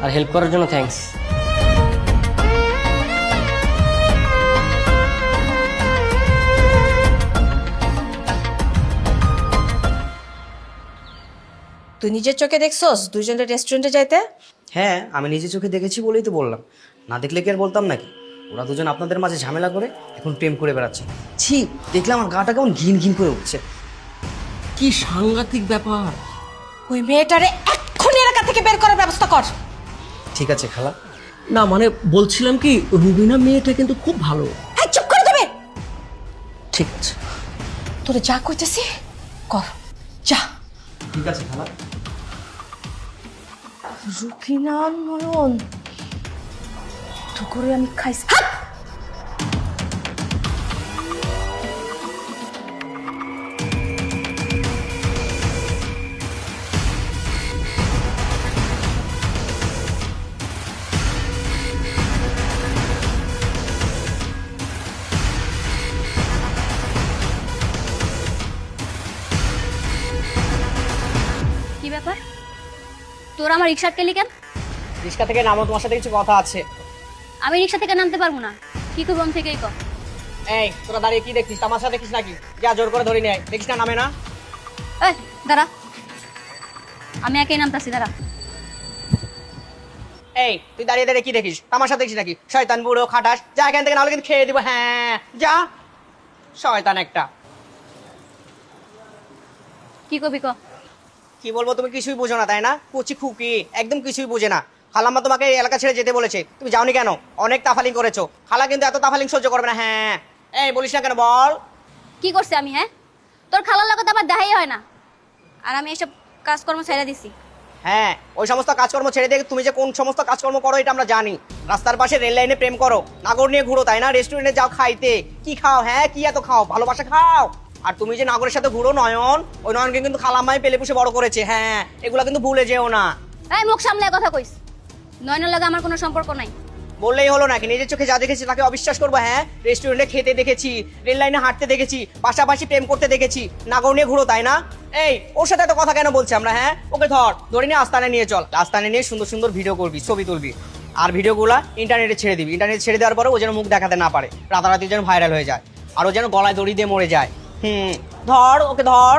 আর help করার জন্য thanks. তুই নিজের চোখে দেখছস দুইজনের রেস্টুরেন্টে যাইতে? হ্যাঁ, আমি নিজে চোখে দেখেছি বলেই তো বললাম। না দেখলে কি আর বলতাম নাকি? ওরা দুজন আপনাদের মাঝে ঝামেলা করে এখন প্রেম করে বেড়াচ্ছে। ছি, দেখলে আমার গাটা কেমন ঘিন ঘিন করে উঠছে। কি সাংঘাতিক ব্যাপার! ওই মেয়েটারে এক্ষুনি এলাকা থেকে বের করার ব্যবস্থা কর। ঠিক আছে খালা। না মানে বলছিলাম কি, রুবিনা মেয়েটা কিন্তু খুব ভালো। এই চুপ করে যাবে। ঠিক আছে। তোরে যা কইতেছি কর, যা। ঠিক আছে খালা। রুফিনা নয়ন, তো করে আমি খাইছি। হাট! কি ব্যাপার? তোর আমার রিক্সা আটকেলি কেন? রিক্সা থেকে নামো, তোমার সাথে কিছু কথা আছে। আমি রিক্সা থেকে নামতে পারবো না। কি করবো আমি থেকেই কর। এই তোরা দাঁড়িয়ে কি দেখছিস? তামাশা দেখিস নাকি? যা জোর করে ধরে নেয়, দেখিস না নামে না? এই দাঁড়া, আমি একাই নামতাছি, দাঁড়া। এই তুই দাঁড়িয়ে দাঁড়িয়ে কি দেখিস? তামাশা দেখিস নাকি? শয়তান বুড়ো খাটাস, যা এখান থেকে, নাহলে কিন্তু খেয়ে দিব। হ্যাঁ যা, শয়তান একটা। কি করবি ক? কি বলবো, তুমি কিছুই বোঝো না তাই না? কুচি খুকি একদম কিছুই বোঝে না। খালাম্মা তোমাকে এই এলাকা ছেড়ে যেতে বলেছে, তুমি যাওনি কেন? অনেক তাফালিং করেছো। খালা কিন্তু এত তাফালিং সহ্য করবে না। হ্যাঁ, এই বলিস না কেন বল। কি করছে আমি? হ্যাঁ, তোর খালার লাগত আমার দেখাই হয় না, আর আমি এসব কাজকর্ম ছেড়ে দিছি। হ্যাঁ, ওই সমস্ত কাজকর্ম ছেড়ে দিয়ে তুমি যে কোন সমস্ত কাজকর্ম করো এটা আমরা জানি। রাস্তার পাশে রেল লাইনে প্রেম করো, নাগর নিয়ে ঘুরো তাই না? রেস্টুরেন্টে যাও খাইতে, কি খাও? হ্যাঁ, কি এত খাও? ভালোবাসা খাও। আর তুমি যে নাগরের সাথে ঘুরো নয়ন, ওই নয়নকে কিন্তু খালাম্মাই পেলে পুষে বড় করেছে। হ্যাঁ, এগুলা কিন্তু ভুলে যেও না। এই মুখ সামলে কথা কইস। নয়নের লাগে আমার কোনো সম্পর্ক নাই। বললেই হলো নাকি? নিজের চোখে যা দেখেছি তাকে অবিশ্বাস করবো? হ্যাঁ, রেস্টুরেন্টে খেতে দেখেছি, রেল লাইনে হাঁটতে দেখেছি, পাশাপাশি প্রেম করতে দেখেছি, নাগর নিয়ে ঘুরো তাই না? এই ওর সাথে এত কথা কেন বলছি আমরা? হ্যাঁ, ওকে ধরে নিয়ে আস্তানে নিয়ে চল। আস্তানে নিয়ে সুন্দর সুন্দর ভিডিও করবি, ছবি তুলবি, আর ভিডিওগুলা ইন্টারনেটে ছেড়ে দিবি। ইন্টারনেটে ছেড়ে দেওয়ার পরে ও যেন মুখ দেখাতে না পারে, রাতারাতি যেন ভাইরাল হয়ে যায়, আর ও যেন গলায় দড়ি দিয়ে মরে যায়। ধর ওকে, ধর।